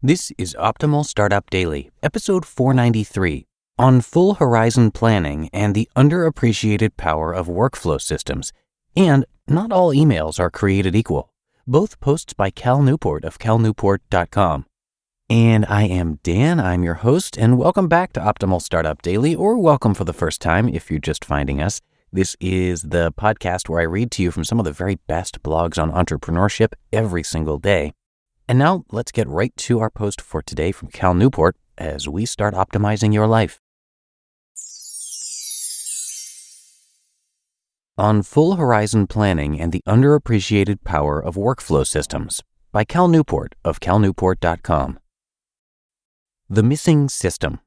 This is Optimal Startup Daily, episode 493, on full horizon planning and the underappreciated power of workflow systems. And not all emails are created equal. Both posts by Cal Newport of calnewport.com. And I am Dan, I'm your host, and welcome back to Optimal Startup Daily, or welcome for the first time if you're just finding us. This is the podcast where I read to you from some of the very best blogs on entrepreneurship every single day. And now let's get right to our post for today from Cal Newport as we start optimizing your life. On Full Horizon Planning and the Underappreciated Power of Workflow Systems by Cal Newport of calnewport.com. The missing system.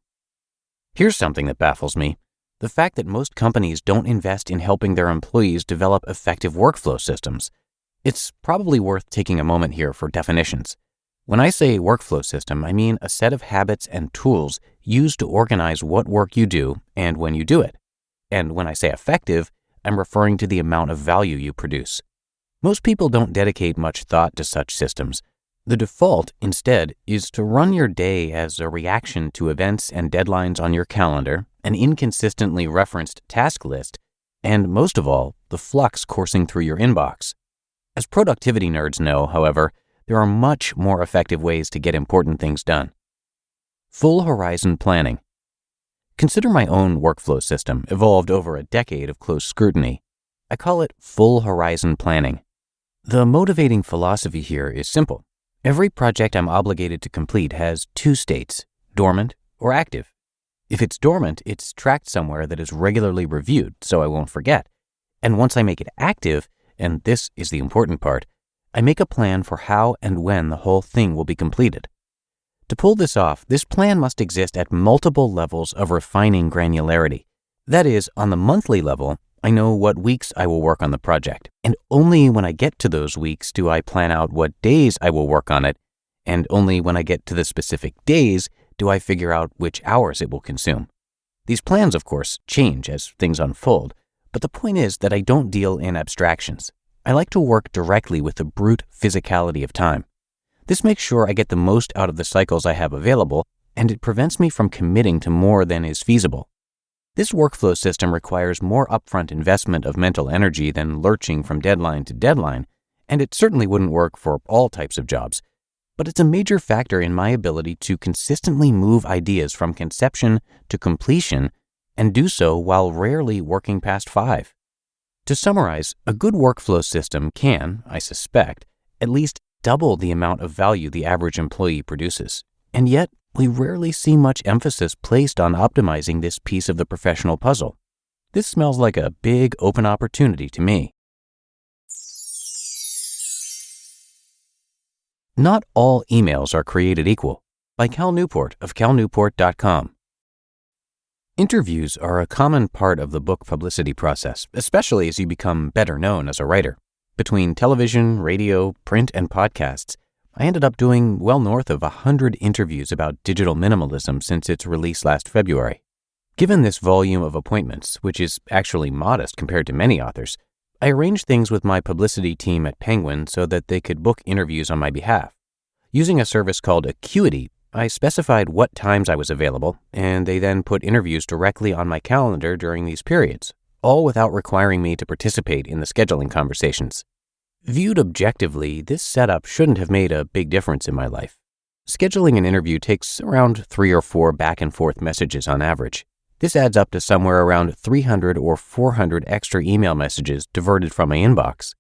Here's something that baffles me. The fact that most companies don't invest in helping their employees develop effective workflow systems. It's probably worth taking a moment here for definitions. When I say workflow system, I mean a set of habits and tools used to organize what work you do and when you do it. And when I say effective, I'm referring to the amount of value you produce. Most people don't dedicate much thought to such systems. The default, instead, is to run your day as a reaction to events and deadlines on your calendar, an inconsistently referenced task list, and most of all, the flux coursing through your inbox. As productivity nerds know, however, there are much more effective ways to get important things done. Full horizon planning. Consider my own workflow system, evolved over a decade of close scrutiny. I call it full horizon planning. The motivating philosophy here is simple. Every project I'm obligated to complete has two states, dormant or active. If it's dormant, it's tracked somewhere that is regularly reviewed, so I won't forget. And once I make it active, and this is the important part, I make a plan for how and when the whole thing will be completed. To pull this off, this plan must exist at multiple levels of refining granularity. That is, on the monthly level, I know what weeks I will work on the project, and only when I get to those weeks do I plan out what days I will work on it, and only when I get to the specific days do I figure out which hours it will consume. These plans, of course, change as things unfold, but the point is that I don't deal in abstractions. I like to work directly with the brute physicality of time. This makes sure I get the most out of the cycles I have available, and it prevents me from committing to more than is feasible. This workflow system requires more upfront investment of mental energy than lurching from deadline to deadline, and it certainly wouldn't work for all types of jobs. But it's a major factor in my ability to consistently move ideas from conception to completion and do so while rarely working past 5. To summarize, a good workflow system can, I suspect, at least double the amount of value the average employee produces. And yet, we rarely see much emphasis placed on optimizing this piece of the professional puzzle. This smells like a big open opportunity to me. Not all emails are created equal by Cal Newport of calnewport.com. Interviews are a common part of the book publicity process, especially as you become better known as a writer. Between television, radio, print, and podcasts, I ended up doing well north of 100 interviews about digital minimalism since its release last February. Given this volume of appointments, which is actually modest compared to many authors, I arranged things with my publicity team at Penguin so that they could book interviews on my behalf. Using a service called Acuity, I specified what times I was available, and they then put interviews directly on my calendar during these periods, all without requiring me to participate in the scheduling conversations. Viewed objectively, this setup shouldn't have made a big difference in my life. Scheduling an interview takes around 3 or 4 back and forth messages on average. This adds up to somewhere around 300 or 400 extra email messages diverted from my inbox.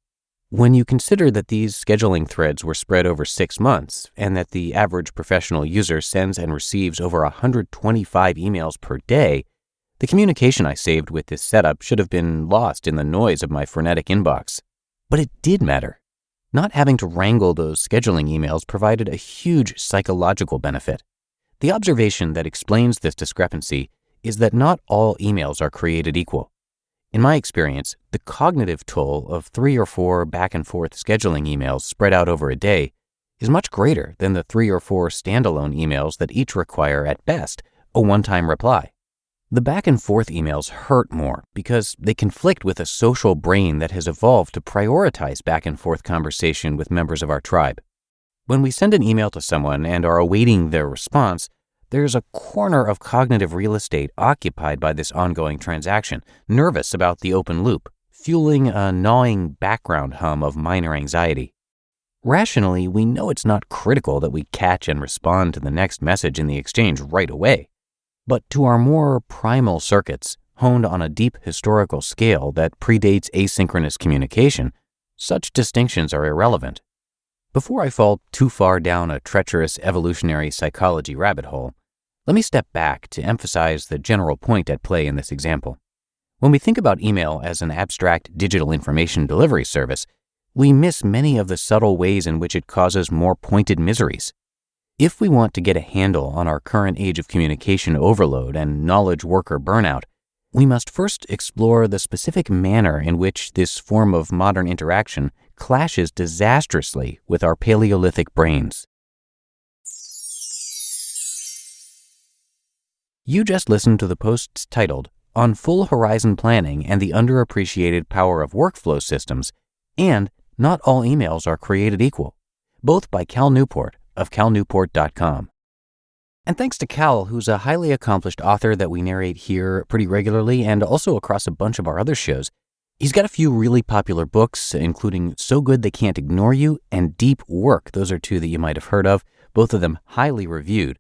When you consider that these scheduling threads were spread over 6 months and that the average professional user sends and receives over 125 emails per day, the communication I saved with this setup should have been lost in the noise of my frenetic inbox. But it did matter. Not having to wrangle those scheduling emails provided a huge psychological benefit. The observation that explains this discrepancy is that not all emails are created equal. In my experience, the cognitive toll of 3 or 4 back and forth scheduling emails spread out over a day is much greater than the 3 or 4 standalone emails that each require, at best, a one-time reply. The back and forth emails hurt more because they conflict with a social brain that has evolved to prioritize back and forth conversation with members of our tribe. When we send an email to someone and are awaiting their response, there's a corner of cognitive real estate occupied by this ongoing transaction, nervous about the open loop, fueling a gnawing background hum of minor anxiety. Rationally, we know it's not critical that we catch and respond to the next message in the exchange right away. But to our more primal circuits, honed on a deep historical scale that predates asynchronous communication, such distinctions are irrelevant. Before I fall too far down a treacherous evolutionary psychology rabbit hole, let me step back to emphasize the general point at play in this example. When we think about email as an abstract digital information delivery service, we miss many of the subtle ways in which it causes more pointed miseries. If we want to get a handle on our current age of communication overload and knowledge worker burnout, we must first explore the specific manner in which this form of modern interaction clashes disastrously with our Paleolithic brains. You just listened to the posts titled On Full Horizon Planning and the Underappreciated Power of Workflow Systems and Not All Emails Are Created Equal, both by Cal Newport of calnewport.com. And thanks to Cal, who's a highly accomplished author that we narrate here pretty regularly and also across a bunch of our other shows. He's got a few really popular books, including So Good They Can't Ignore You and Deep Work. Those are two that you might have heard of, both of them highly reviewed.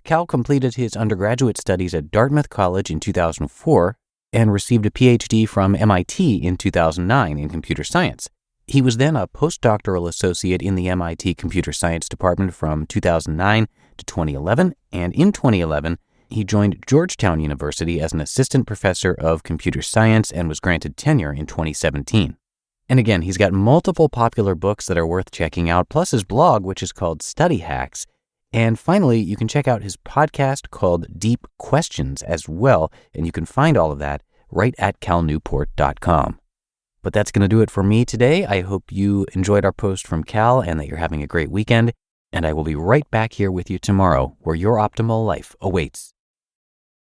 Cal completed his undergraduate studies at Dartmouth College in 2004 and received a Ph.D. from MIT in 2009 in computer science. He was then a postdoctoral associate in the MIT Computer Science Department from 2009 to 2011, and in 2011, he joined Georgetown University as an assistant professor of computer science and was granted tenure in 2017. And again, he's got multiple popular books that are worth checking out, plus his blog, which is called Study Hacks. And finally, you can check out his podcast called Deep Questions as well, and you can find all of that right at calnewport.com. But that's going to do it for me today. I hope you enjoyed our post from Cal and that you're having a great weekend. And I will be right back here with you tomorrow where your optimal life awaits.